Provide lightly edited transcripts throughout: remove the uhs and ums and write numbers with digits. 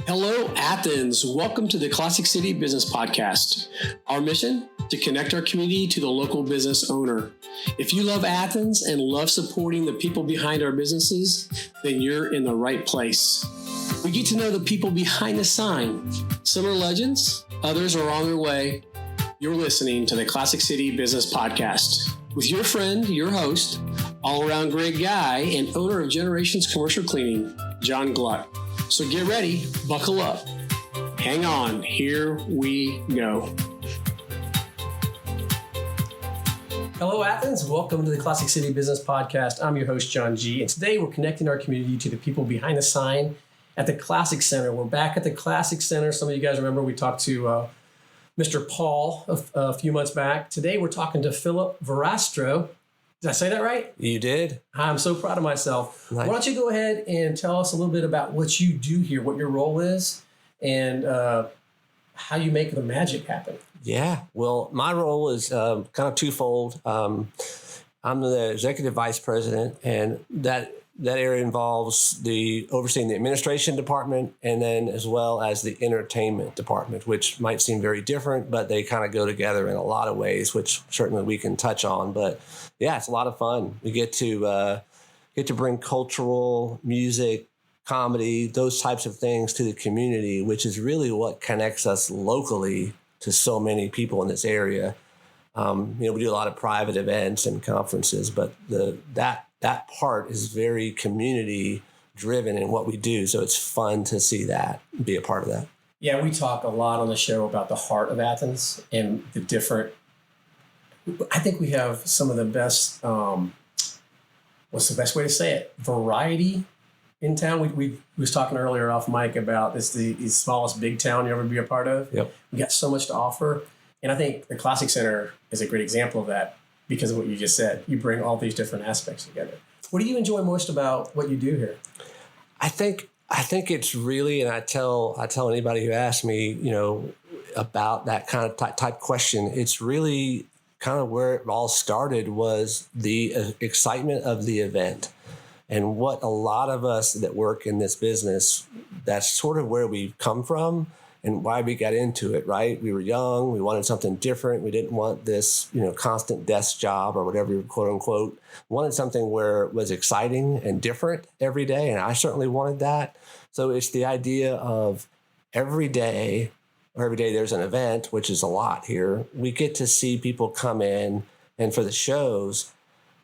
Hello, Athens. Welcome to the Classic City Business Podcast. Our mission? To connect our community to the local business owner. If you love Athens and love supporting the people behind our businesses, then you're in the right place. We get to know the people behind the sign. Some are legends, others are on their way. You're listening to the Classic City Business Podcast with your friend, your host, all-around great guy, and owner of Generations Commercial Cleaning, John Gluck. So get ready, buckle up, hang on, here we go. Hello, Athens. Welcome to the Classic City Business Podcast. I'm your host, John G. And today we're connecting our community to the people behind the sign at the Classic Center. We're back at the Classic Center. Some of you guys remember we talked to Mr. Paul a few months back. Today we're talking to Philip Verrastro. Did I say that right? You did. I'm so proud of myself. Nice. Why don't you go ahead and tell us a little bit about what you do here, what your role is, and how you make the magic happen. Yeah. Well, my role is kind of twofold. I'm the executive vice president, and that area involves overseeing the administration department and then as well as the entertainment department, which might seem very different, but they kind of go together in a lot of ways, which certainly we can touch on. But yeah, it's a lot of fun. We get to bring cultural, music, comedy, those types of things to the community, which is really what connects us locally to so many people in this area. We do a lot of private events and conferences, but that part is very community driven in what we do. So it's fun to see that, be a part of that. Yeah, we talk a lot on the show about the heart of Athens and the different, I think we have some of the best, what's the best way to say it? Variety in town. We was talking earlier off mic about this, the smallest big town you ever be a part of. Yep. We got so much to offer. And I think the Classic Center is a great example of that because of what you just said. You bring all these different aspects together. What do you enjoy most about what you do here? I think it's really, and I tell anybody who asks me, about that kind of type question, it's really kind of where it all started was the excitement of the event. And what a lot of us that work in this business, that's sort of where we've come from and why we got into it, right? We were young. We wanted something different. We didn't want this, constant desk job or whatever, quote unquote. Wanted something where it was exciting and different every day. And I certainly wanted that. So it's the idea of every day there's an event, which is a lot here. We get to see people come in, and for the shows,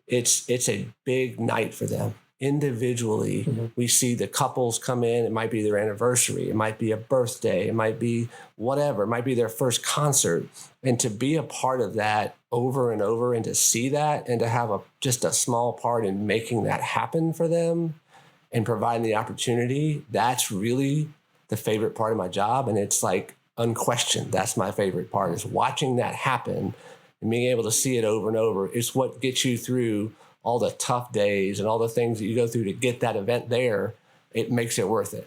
it's a big night for them. Individually, we see the couples come in. It might be their anniversary. It might be a birthday. It might be whatever. It might be their first concert. And to be a part of that over and over and to see that and to have just a small part in making that happen for them and providing the opportunity, that's really the favorite part of my job. And it's like unquestioned. That's my favorite part, is watching that happen and being able to see it over and over. It's what gets you through all the tough days and all the things that you go through to get that event there. It makes it worth it.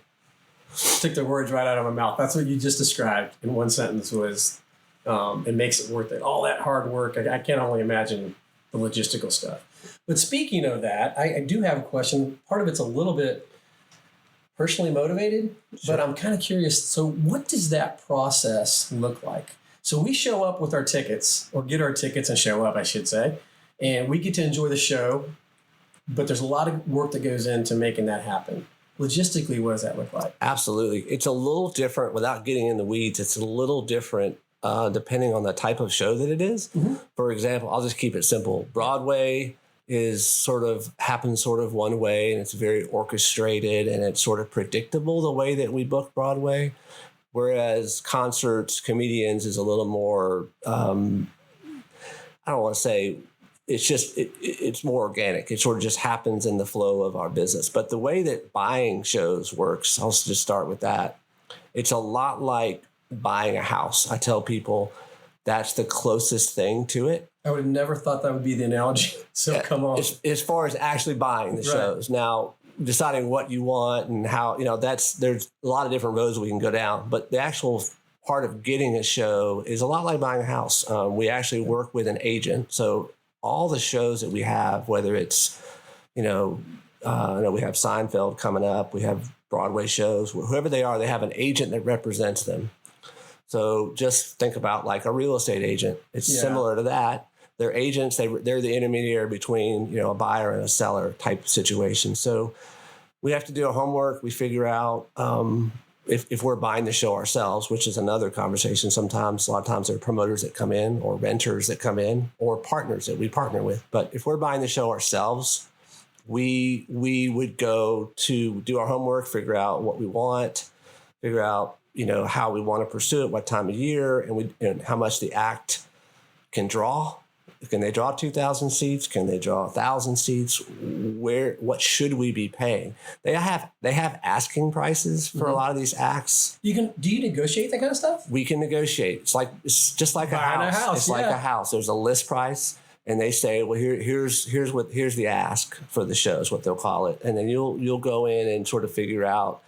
Took the words right out of my mouth. That's what you just described in one sentence was, it makes it worth it. All that hard work. I can't only imagine the logistical stuff. But speaking of that, I do have a question. Part of it's a little bit personally motivated, but I'm kind of curious. So what does that process look like? So we show up with our tickets, or get our tickets and show up, I should say. And we get to enjoy the show, but there's a lot of work that goes into making that happen. Logistically, what does that look like? Absolutely. It's a little different without getting in the weeds. It's a little different depending on the type of show that it is. Mm-hmm. For example, I'll just keep it simple. Broadway happens one way, and it's very orchestrated and it's sort of predictable the way that we book Broadway. Whereas concerts, comedians is a little more, I don't want to say, it's more organic. It sort of just happens in the flow of our business. But the way that buying shows works, I'll just start with that. It's a lot like buying a house. I tell people that's the closest thing to it. I would have never thought that would be the analogy. So come on. As far as actually buying the shows. Now, deciding what you want and how, there's a lot of different roads we can go down. But the actual part of getting a show is a lot like buying a house. We actually work with an agent. So all the shows that we have, whether it's, we have Seinfeld coming up, we have Broadway shows, whoever they are, they have an agent that represents them. So just think about like a real estate agent. It's similar to that. They're agents. They're the intermediary between, a buyer and a seller type situation. So we have to do our homework. We figure out if we're buying the show ourselves, which is another conversation. A lot of times there are promoters that come in or renters that come in or partners that we partner with. But if we're buying the show ourselves, we would go to do our homework, figure out what we want, figure out how we want to pursue it, what time of year, and how much the act can draw. Can they draw 2,000 seats? Can they draw 1,000 seats? What should we be paying? They have asking prices for a lot of these acts. Do you negotiate that kind of stuff? We can negotiate. It's just like a house. It's like a house. There's a list price, and they say, well, here's the ask for the show is what they'll call it, and then you'll go in and sort of figure out.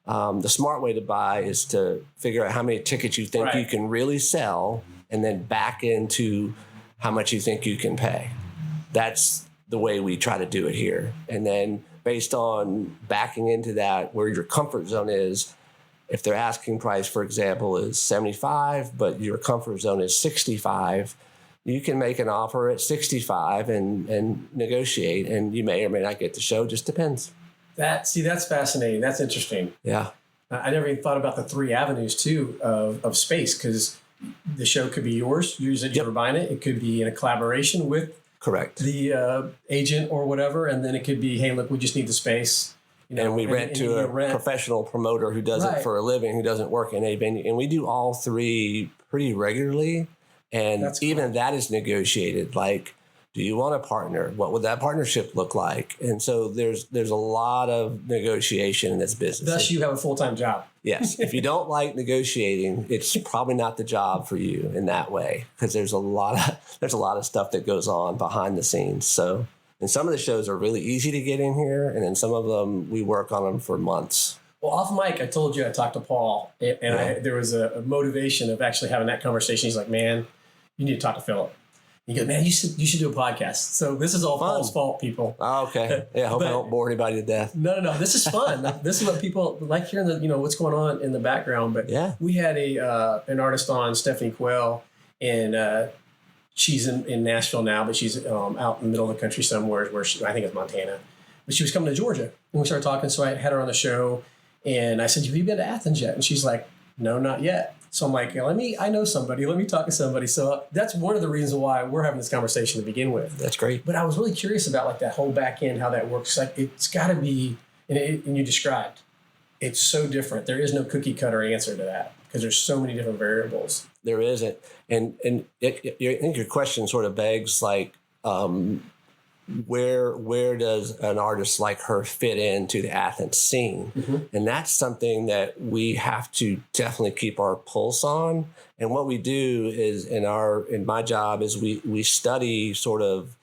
The smart way to buy is to figure out how many tickets you think you can really sell, and then back into how much you think you can pay. That's the way we try to do it here. And then based on backing into that, where your comfort zone is, if their asking price, for example, is 75, but your comfort zone is 65, you can make an offer at 65 and negotiate, and you may or may not get the show. Just depends. That's fascinating. That's interesting. Yeah. I never even thought about the three avenues too of space, because the show could be yours. You said you were buying it. It could be in a collaboration with the agent or whatever, and then it could be, hey, look, we just need the space. And we rent to a professional promoter who does it for a living, who doesn't work in a venue. And we do all three pretty regularly. And even that is negotiated. Like, do you want a partner? What would that partnership look like? And so there's a lot of negotiation in this business. Thus, you have a full-time job. Yes. If you don't like negotiating, it's probably not the job for you in that way, because there's a lot of stuff that goes on behind the scenes. So, and some of the shows are really easy to get in here, and then some of them we work on them for months. Well, off mic, I told you I talked to Paul, and there was a motivation of actually having that conversation. He's like, "Man, you need to talk to Philip." He goes, "Man, you should do a podcast." So this is all Paul's fault, people. Oh, okay. Yeah, I hope I don't bore anybody to death. No. This is fun. This is what people like hearing what's going on in the background. But we had an artist on, Stephanie Quell, and she's in Nashville now, but she's out in the middle of the country somewhere where I think it's Montana. But she was coming to Georgia, and we started talking. So I had her on the show, and I said, "Have you been to Athens yet?" And she's like, "No, not yet." So I'm like, I know somebody. Let me talk to somebody. So that's one of the reasons why we're having this conversation to begin with. That's great. But I was really curious about like that whole back end, how that works. Like it's got to be, and you described, it's so different. There is no cookie cutter answer to that because there's so many different variables. There isn't. And I think your question sort of begs like, where does an artist like her fit into the Athens scene? Mm-hmm. And that's something that we have to definitely keep our pulse on. And what we do is in my job is we study sort of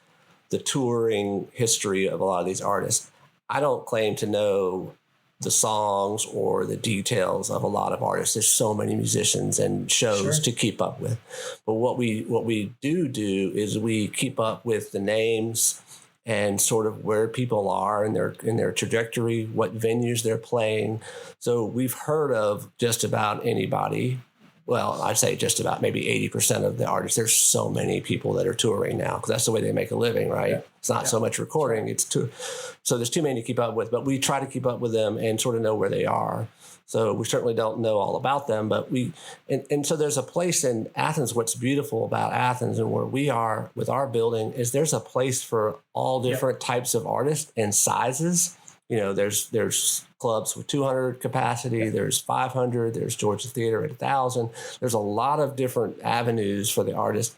the touring history of a lot of these artists. I don't claim to know the songs or the details of a lot of artists. There's so many musicians and shows to keep up with. But what we do is we keep up with the names and sort of where people are in their trajectory, what venues they're playing. So we've heard of just about anybody. Well, I'd say just about maybe 80% of the artists. There's so many people that are touring now because that's the way they make a living, right? Yeah. It's not so much recording, it's tour. So there's too many to keep up with, but we try to keep up with them and sort of know where they are. So we certainly don't know all about them, but and so there's a place in Athens. What's beautiful about Athens and where we are with our building is there's a place for all different types of artists and sizes. You know, there's clubs with 200 capacity, there's 500, there's Georgia Theater at 1,000. There's a lot of different avenues for the artist.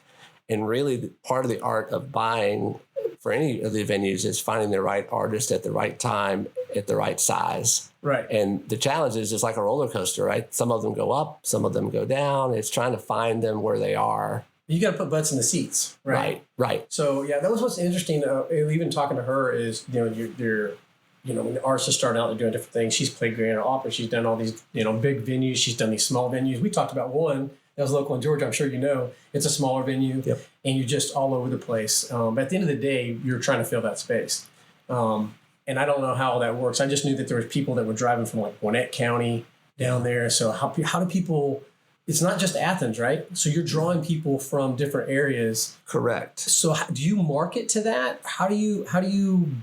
And really part of the art of buying for any of the venues is finding the right artist at the right time, at the right size. Right. And the challenge is it's like a roller coaster, right? Some of them go up, some of them go down. It's trying to find them where they are. You got to put butts in the seats, right? Right. So, yeah, that was what's interesting. Even talking to her is, you're when the artists are starting out, they're doing different things. She's played Grand Opera. She's done all these, big venues. She's done these small venues. We talked about one that was local in Georgia. I'm sure you know. It's a smaller venue, and you're just all over the place. But at the end of the day, you're trying to fill that space. And I don't know how that works. I just knew that there was people that were driving from like Gwinnett County down there. So how do people, it's not just Athens, right? So you're drawing people from different areas. Correct. So do you market to that? How do you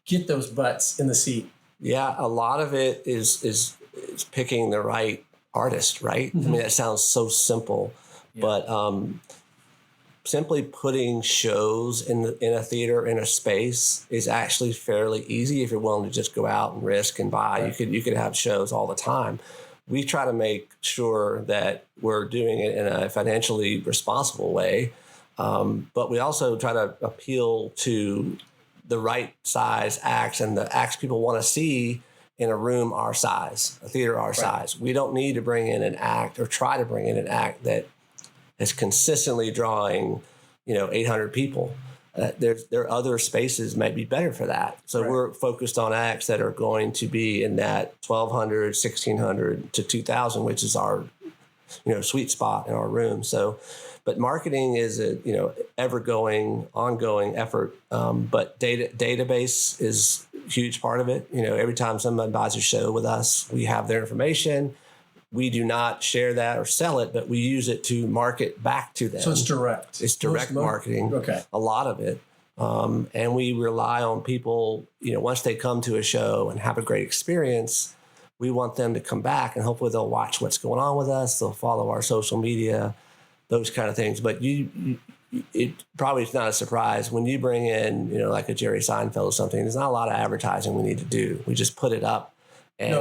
get those butts in the seat? Yeah, a lot of it is picking the right artist, right? I mean, that sounds so simple, but simply putting shows in a theater, in a space, is actually fairly easy if you're willing to just go out and risk and buy. Right. You could have shows all the time. We try to make sure that we're doing it in a financially responsible way, but we also try to appeal to the right size acts and the acts people want to see in a room our size, a theater our size. We don't need to bring in an act or try to bring in an act that is consistently drawing, 800 people. There are other spaces might be better for that. So we're focused on acts that are going to be in that 1,200, 1,600 to 2,000, which is our, sweet spot in our room. So, but marketing is a, ongoing effort. But database is a huge part of it. Every time someone buys a show with us, we have their information. We do not share that or sell it, but we use it to market back to them. So it's direct. It's direct marketing. Okay. A lot of it. And we rely on people, once they come to a show and have a great experience, we want them to come back and hopefully they'll watch what's going on with us. They'll follow our social media, those kind of things. But it probably is not a surprise when you bring in, like a Jerry Seinfeld or something. There's not a lot of advertising we need to do. We just put it up. And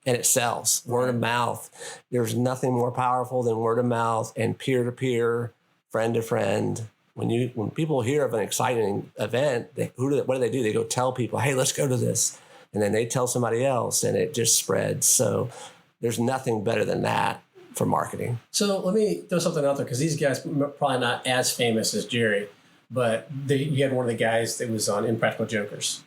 it sells. Word of mouth. There's nothing more powerful than word of mouth and peer-to-peer, friend-to-friend. When people hear of an exciting event, what do? They go tell people, hey, let's go to this. And then they tell somebody else, and it just spreads. So there's nothing better than that for marketing. So let me throw something out there, because these guys are probably not as famous as Jerry, but you had one of the guys that was on Impractical Jokers.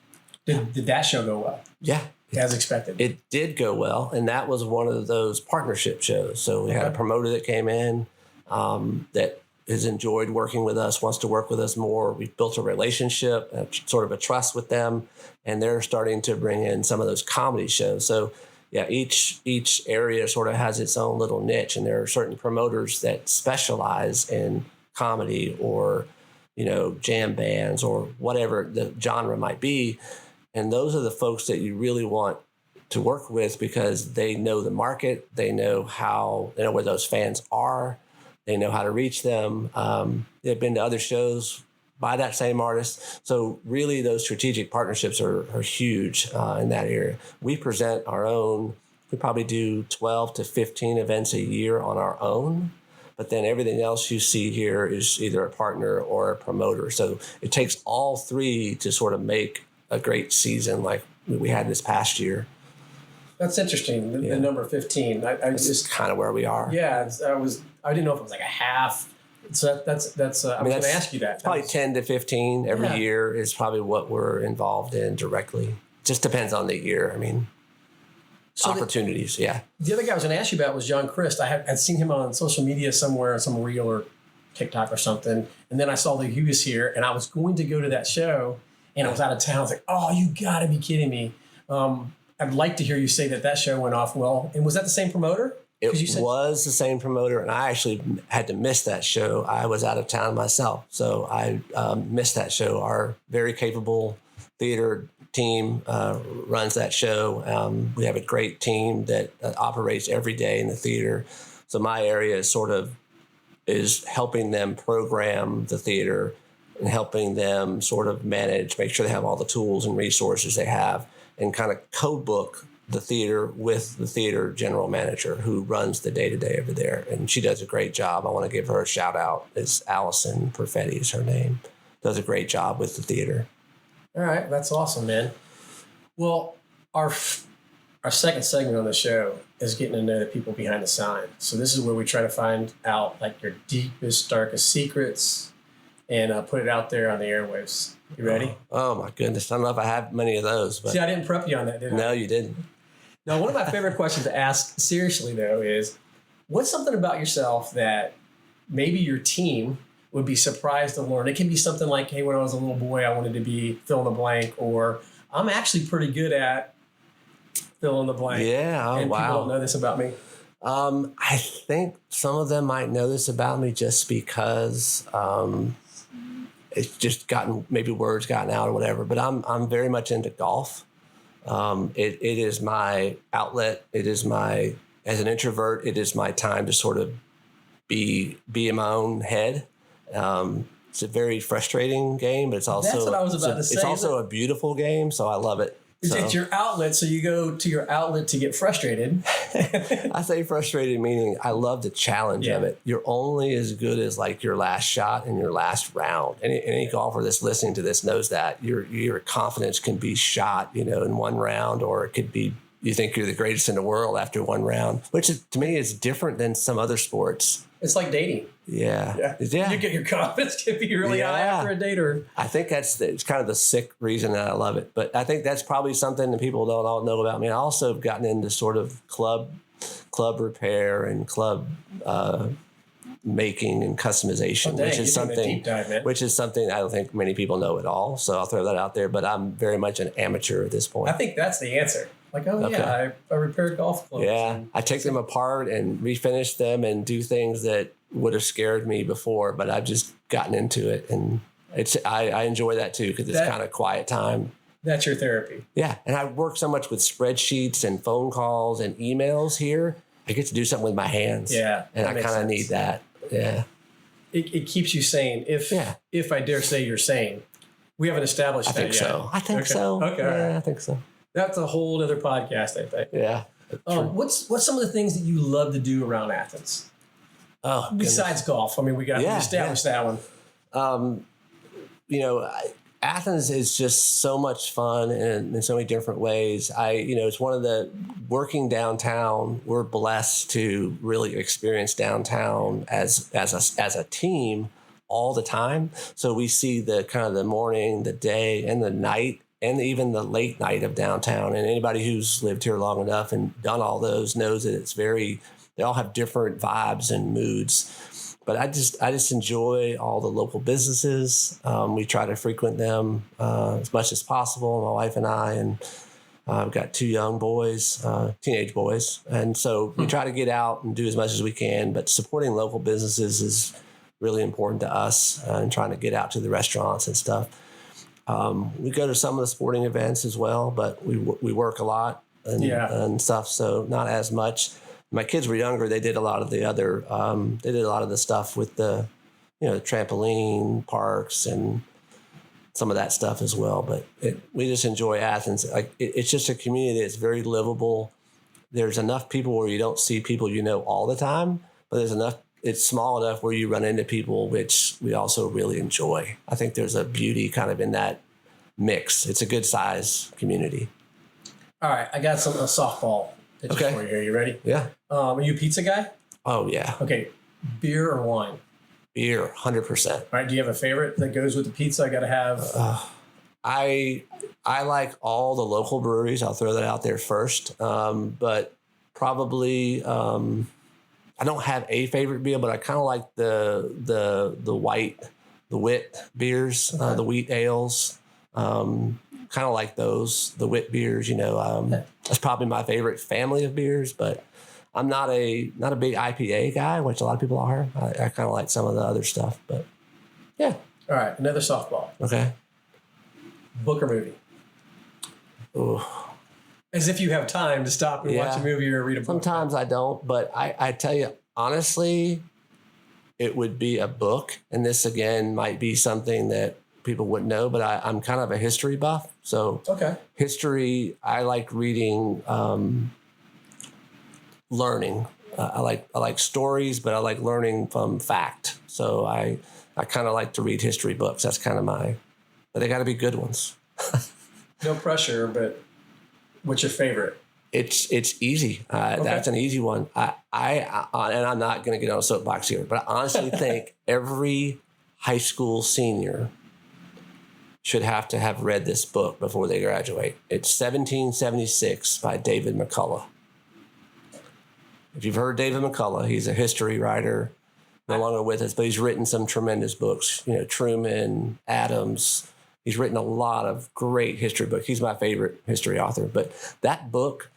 Did that show go well? Yeah. As expected. It did go well, and that was one of those partnership shows. So we had a promoter that came in that has enjoyed working with us, wants to work with us more. We've built a relationship, sort of a trust with them, and they're starting to bring in some of those comedy shows. So yeah, each area sort of has its own little niche, and there are certain promoters that specialize in comedy or, jam bands or whatever the genre might be. And those are the folks that you really want to work with because they know the market. They know where those fans are. They know how to reach them. They've been to other shows by that same artist. So really those strategic partnerships are huge in that area. We present our own. We probably do 12 to 15 events a year on our own. But then everything else you see here is either a partner or a promoter. So it takes all three to sort of make a great season like we had this past year. That's interesting. The number 15. I just kind of where we are. Yeah, I didn't know if it was like a half. So that's. I was going to ask you that. Probably 10 to 15 every year is probably what we're involved in directly. Just depends on the year. I mean, so opportunities. The other guy I was going to ask you about was John Christ. I'd seen him on social media somewhere, some reel or TikTok or something, and then I saw that he was here, and I was going to go to that show. And I was out of town. I was like, oh, you got to be kidding me. I'd like to hear you say that show went off well. And was that the same promoter? It was the same promoter. And I actually had to miss that show. I was out of town myself. So I missed that show. Our very capable theater team runs that show. We have a great team that operates every day in the theater. So my area is helping them program the theater and helping them sort of manage, make sure they have all the tools and resources they have, and kind of code book the theater with the theater general manager who runs the day-to-day over there. And she does a great job. I want to give her a shout out. It's Allison Perfetti is her name. Does a great job with the theater. All right. That's awesome, man. Well, our second segment on the show is getting to know the people behind the sign. So this is where we try to find out like your deepest, darkest secrets, and put it out there on the airwaves. You ready? Oh, my goodness. I don't know if I have many of those. But see, I didn't prep you on that, did I? No, you didn't. Now, one of my favorite questions to ask seriously, though, is what's something about yourself that maybe your team would be surprised to learn? It can be something like, hey, when I was a little boy, I wanted to be fill in the blank, or I'm actually pretty good at fill in the blank. Yeah. Oh, and wow. people don't know this about me. I think some of them might know this about me just because it's just maybe words gotten out or whatever. But I'm very much into golf. It is my outlet. As an introvert, it is my time to sort of be in my own head. It's a very frustrating game, but it's also That's what I was about to say. It's also a beautiful game, so I love it. It's your outlet, so you go to your outlet to get frustrated. I say frustrated meaning I love the challenge of it. You're only as good as like your last shot and your last round. Any golfer that's listening to this knows that your confidence can be shot, in one round, or it could be you think you're the greatest in the world after one round, which to me is different than some other sports. It's like dating. Yeah. You get your confidence can be really high after a date. I think it's kind of the sick reason that I love it. But I think that's probably something that people don't all know about me. I also have gotten into sort of club repair and club making and customization, which is something I don't think many people know at all. So I'll throw that out there. But I'm very much an amateur at this point. I think that's the answer. Like, I repair golf clubs. Yeah, I take them apart and refinish them and do things that would have scared me before, but I've just gotten into it, and I enjoy that too because it's kind of quiet time. That's your therapy. Yeah, and I work so much with spreadsheets and phone calls and emails here. I get to do something with my hands. Yeah, and I kind of need that. Yeah, it keeps you sane. If I dare say you're sane, we haven't established that yet. I think so. Okay, yeah, I think so. That's a whole other podcast, I think. Yeah. What's some of the things that you love to do around Athens? Oh, besides golf. I mean, we established that one. Athens is just so much fun in so many different ways. It's one of the working downtown. We're blessed to really experience downtown as a team all the time. So we see the kind of the morning, the day, and the night, and even the late night of downtown. And anybody who's lived here long enough and done all those knows that they all have different vibes and moods. But I just enjoy all the local businesses. We try to frequent them as much as possible, my wife and I. And I've got 2 young boys, teenage boys. And so we try to get out and do as much as we can. But supporting local businesses is really important to us, and trying to get out to the restaurants and stuff. We go to some of the sporting events as well, but we work a lot and stuff, so not as much. My kids were younger; they did a lot of the other. They did a lot of the stuff with the trampoline parks and some of that stuff as well. But we just enjoy Athens. It's just a community that's very livable. There's enough people where you don't see people all the time, but there's enough. It's small enough where you run into people, which we also really enjoy. I think there's a beauty kind of in that mix. It's a good size community. All right. I got a softball pitches for you here. You ready? Yeah. Are you a pizza guy? Oh, yeah. Okay. Beer or wine? Beer, 100%. All right. Do you have a favorite that goes with the pizza? I got to have. I like all the local breweries. I'll throw that out there first. But probably... I don't have a favorite beer, but I kind of like the wit beers, the wheat ales. Kind of like those, the wit beers. That's probably my favorite family of beers. But I'm not a big IPA guy, which a lot of people are. I kind of like some of the other stuff. But yeah. All right, another softball. Okay. Book or movie? Ooh. As if you have time to stop and watch a movie or read a book. Sometimes I don't, but I tell you, honestly, it would be a book. And this, again, might be something that people wouldn't know, but I'm kind of a history buff. So history, I like reading, learning. I like stories, but I like learning from fact. So I kind of like to read history books. That's kind of but they got to be good ones. No pressure, but... What's your favorite? It's easy. That's an easy one. And I'm not going to get on a soapbox here, but I honestly think every high school senior should have to have read this book before they graduate. It's 1776 by David McCullough. If you've heard David McCullough, he's a history writer, no longer with us, but he's written some tremendous books. Truman, Adams, He's written a lot of great history books. He's my favorite history author. But that book,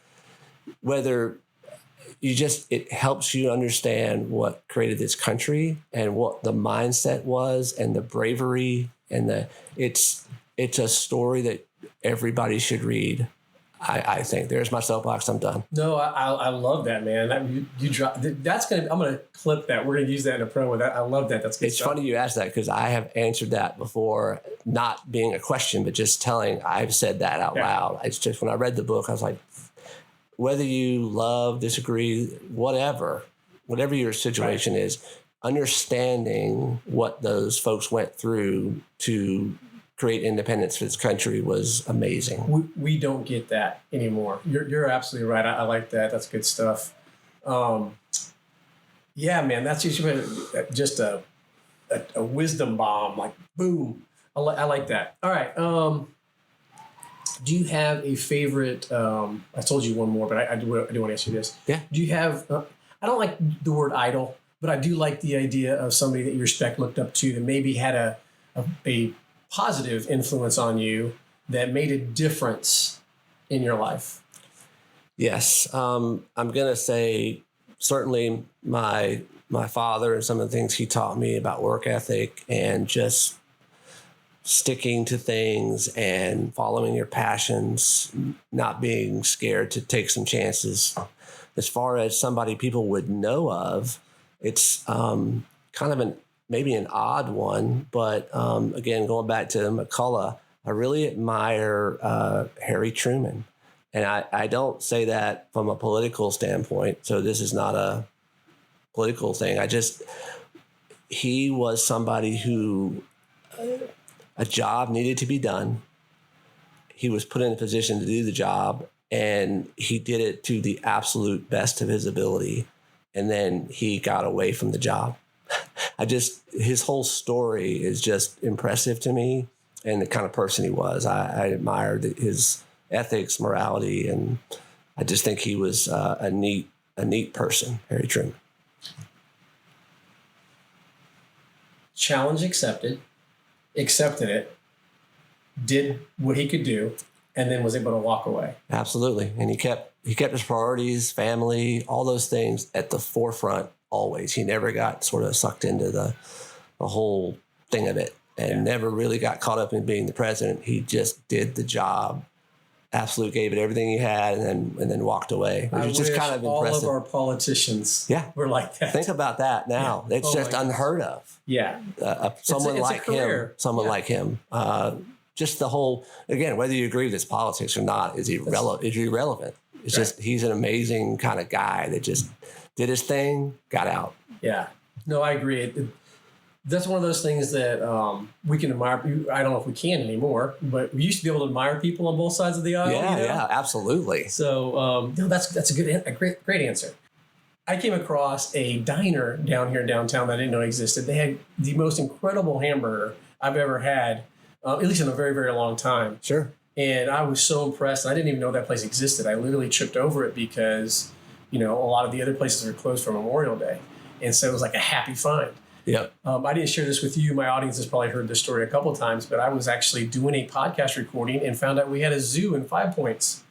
whether it helps you understand what created this country and what the mindset was and the bravery and it's a story that everybody should read. I think. There's my soapbox. I'm done. No, I love that, man. I'm gonna clip that. We're gonna use that in a promo. I love that. That's good. It's funny you asked that because I have answered that before, not being a question, but just I've said that out loud. It's just when I read the book, I was like, whether you love, disagree, whatever your situation is, understanding what those folks went through to create independence for this country was amazing. We don't get that anymore. You're absolutely right. I like that. That's good stuff. Yeah, man, that's usually just a wisdom bomb, like boom. I like that. All right. Do you have a favorite? I told you one more, but I do want to ask you this. Yeah. Do you have? I don't like the word idol, but I do like the idea of somebody that you respect, looked up to, that maybe had a positive influence on you that made a difference in your life. Yes. I'm going to say certainly my father and some of the things he taught me about work ethic and just sticking to things and following your passions, not being scared to take some chances. As far as somebody people would know of, it's kind of maybe an odd one, but again, going back to McCullough, I really admire Harry Truman. And I don't say that from a political standpoint, so this is not a political thing. He was somebody who a job needed to be done. He was put in a position to do the job, and he did it to the absolute best of his ability. And then he got away from the job. His whole story is just impressive to me, and the kind of person he was. I admired his ethics, morality, and I just think he was a neat person, Harry Truman. Challenge accepted it, did what he could do, and then was able to walk away. Absolutely. And he kept his priorities, family, all those things at the forefront always. He never got sort of sucked into the whole thing of it and never really got caught up in being the president. He just did the job, absolutely gave it everything he had, and then walked away. Which is just kind of impressive. All of our politicians were like that. Think about that now. Yeah. It's just unheard of. Yeah. Someone like him. Just the whole, again, whether you agree with his politics or not is irrelevant. It's just he's an amazing kind of guy that just did his thing, got out. Yeah. No, I agree. That's one of those things that we can admire. I don't know if we can anymore, but we used to be able to admire people on both sides of the aisle. Yeah, absolutely. So that's a great answer. I came across a diner down here in downtown that I didn't know existed. They had the most incredible hamburger I've ever had, at least in a very, very long time. Sure. And I was so impressed. I didn't even know that place existed. I literally tripped over it because, a lot of the other places are closed for Memorial Day. And so it was like a happy find. Yep. I didn't share this with you. My audience has probably heard this story a couple of times, but I was actually doing a podcast recording and found out we had a zoo in 5 Points.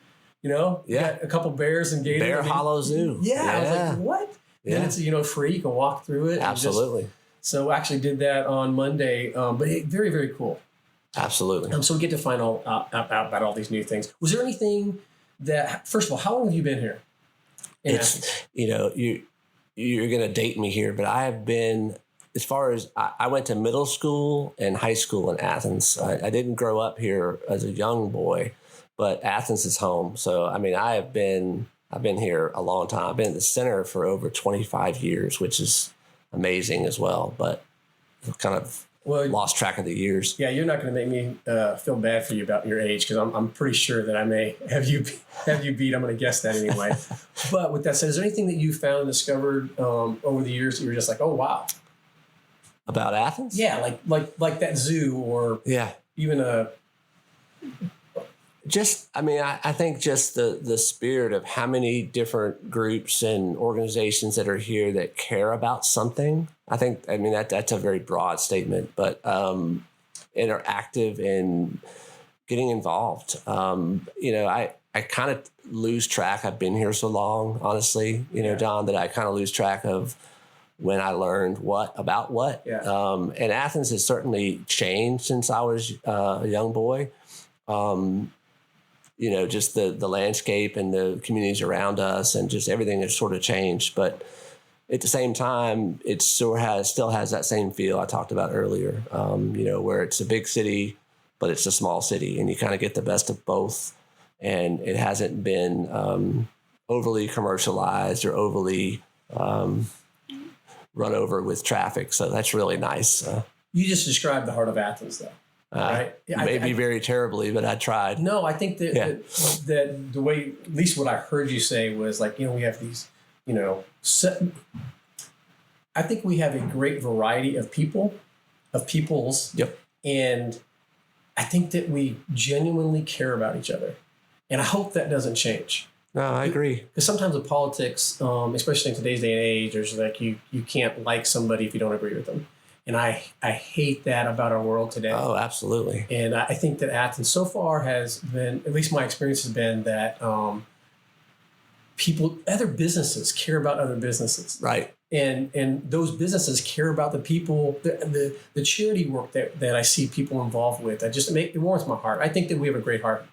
Got a couple bears and gators. Bear Hollow Zoo. Yeah. I was like, what? Yeah. And it's, free. You can walk through it. Absolutely. So I actually did that on Monday, but very, very cool. Absolutely. So we get to find out about all these new things. Was there anything that, first of all, how long have you been here? You're going to date me here, but I have been, as far as I went to middle school and high school in Athens. I didn't grow up here as a young boy, but Athens is home. So, I've been here a long time. I've been at the center for over 25 years, which is amazing as well, but kind of lost track of the years. Yeah, you're not going to make me feel bad for you about your age, because I'm pretty sure that I may have you beat. I'm going to guess that anyway. But with that said, is there anything that you found and discovered over the years that you were just like, oh wow, about Athens? Yeah, like that zoo, or even a. I think just the spirit of how many different groups and organizations that are here that care about something. That's a very broad statement, but interactive and getting involved. I kind of lose track. I've been here so long, honestly, John, that I kind of lose track of when I learned what about what. Yeah. And Athens has certainly changed since I was a young boy. Just the landscape and the communities around us and just everything has sort of changed. But at the same time, it still has that same feel I talked about earlier, where it's a big city, but it's a small city, and you kind of get the best of both. And it hasn't been overly commercialized or overly run over with traffic. So that's really nice. You just described the heart of Athens, though. Right? Maybe very terribly, but I tried. No, I think that the way, at least what I heard you say was like, we have these, I think we have a great variety of peoples. Yep. And I think that we genuinely care about each other. And I hope that doesn't change. No, I agree. Because sometimes with politics, especially in today's day and age, there's like you can't like somebody if you don't agree with them. And I hate that about our world today. Oh, absolutely. And I think that Athens so far has been, at least my experience has been that other businesses care about other businesses. Right. And those businesses care about the people, the charity work that I see people involved with. It warms my heart. I think that we have a great heart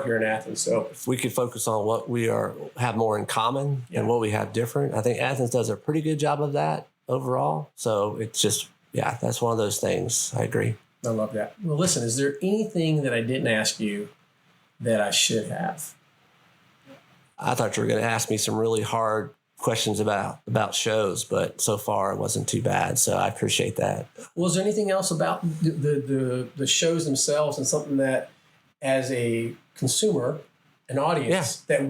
here in Athens. So if we could focus on what we have more in common and what we have different, I think Athens does a pretty good job of that overall. So it's just, that's one of those things. I agree. I love that. Well, listen, is there anything that I didn't ask you that I should have? I thought you were going to ask me some really hard questions about shows, but so far it wasn't too bad. So I appreciate that. Well, is there anything else about the shows themselves and something that as a consumer, an audience, that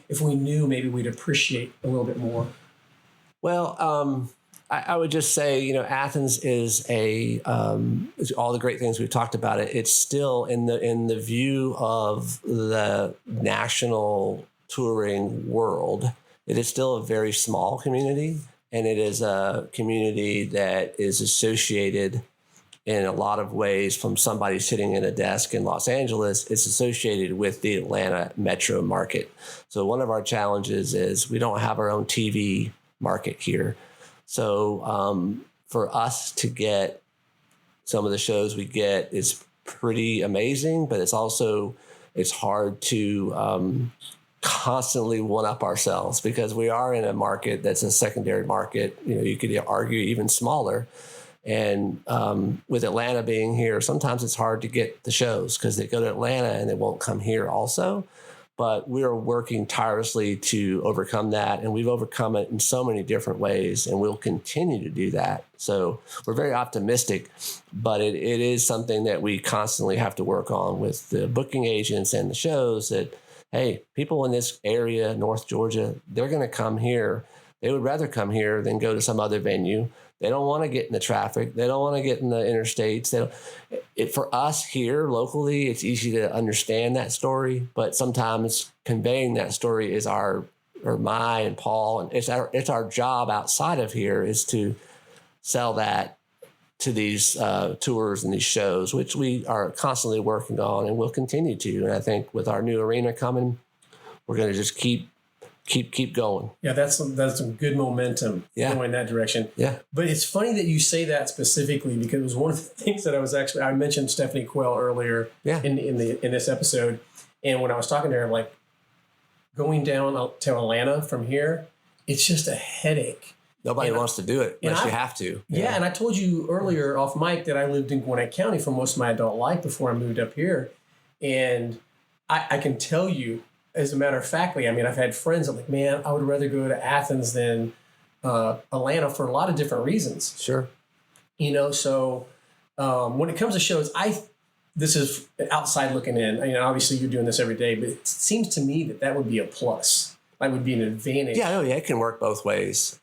if we knew, maybe we'd appreciate a little bit more? Well, I would just say, Athens is all the great things we've talked about. It's still in the view of the national touring world. It is still a very small community, and it is a community that is associated in a lot of ways from somebody sitting in a desk in Los Angeles. It's associated with the Atlanta metro market. So one of our challenges is we don't have our own TV market here. So for us to get some of the shows we get is pretty amazing, but it's hard to constantly one up ourselves because we are in a market that's a secondary market. You could argue even smaller. And with Atlanta being here, sometimes it's hard to get the shows because they go to Atlanta and they won't come here also. But we are working tirelessly to overcome that. And we've overcome it in so many different ways, and we'll continue to do that. So we're very optimistic, but it is something that we constantly have to work on with the booking agents and the shows that, hey, people in this area, North Georgia, they're going to come here. They would rather come here than go to some other venue. They don't want to get in the traffic. They don't want to get in the interstates. For us here locally, it's easy to understand that story, but sometimes conveying that story is my and Paul, and it's our job outside of here is to sell that to these tours and these shows, which we are constantly working on and will continue to. And I think with our new arena coming, we're going to just keep going. Yeah, that's some good momentum going that direction. Yeah. But it's funny that you say that specifically because it was one of the things that I mentioned Stephanie Quell earlier in this episode. And when I was talking to her, I'm like, going down to Atlanta from here, it's just a headache. Nobody wants to do it unless you have to. Yeah. And I told you earlier off mic that I lived in Gwinnett County for most of my adult life before I moved up here. And I can tell you, as a matter of fact, I've had friends that like, man, I would rather go to Athens than Atlanta for a lot of different reasons. Sure. So when it comes to shows, this is outside looking in. Obviously you're doing this every day, but it seems to me that would be a plus. That would be an advantage. Yeah, it can work both ways.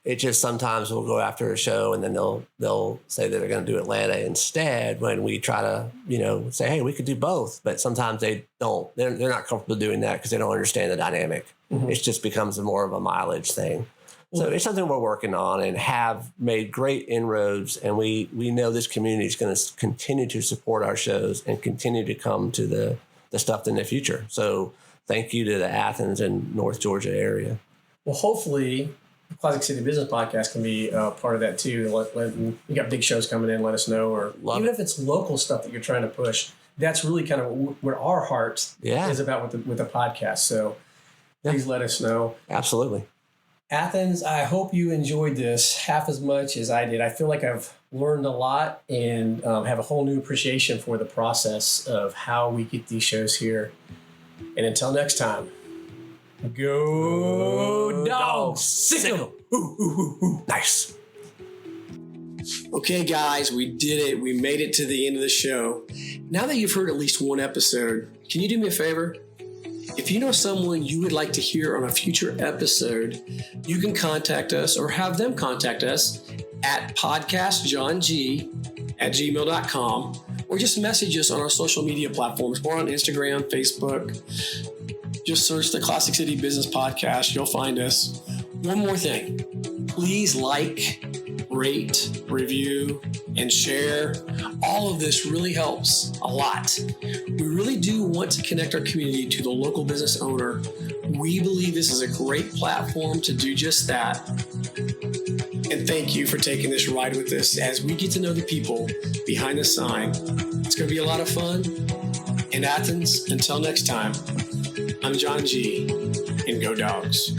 It just sometimes we'll go after a show and then they'll say that they're going to do Atlanta instead when we try to, say, hey, we could do both. But sometimes they don't. They're not comfortable doing that because they don't understand the dynamic. Mm-hmm. It just becomes more of a mileage thing. So it's something we're working on and have made great inroads. And we know this community is going to continue to support our shows and continue to come to the stuff in the future. So thank you to the Athens and North Georgia area. Well, hopefully the Classic City Business Podcast can be part of that too. You got big shows coming in, let us know. Or even if it's local stuff that you're trying to push, that's really kind of where our heart is about with the podcast. So please let us know. Absolutely. Athens, I hope you enjoyed this half as much as I did. I feel like I've learned a lot and have a whole new appreciation for the process of how we get these shows here. And until next time, go dogs! Sick 'em! Nice. Okay, guys, we did it. We made it to the end of the show. Now that you've heard at least one episode, can you do me a favor? If you know someone you would like to hear on a future episode, you can contact us or have them contact us at podcastjohng@gmail.com or just message us on our social media platforms. We're on Instagram, Facebook. Just search the Classic City Business Podcast. You'll find us. One more thing. Please like, rate, review, and share. All of this really helps a lot. We really do want to connect our community to the local business owner. We believe this is a great platform to do just that. And thank you for taking this ride with us as we get to know the people behind the sign. It's going to be a lot of fun. In Athens, until next time, I'm John G. and go dogs.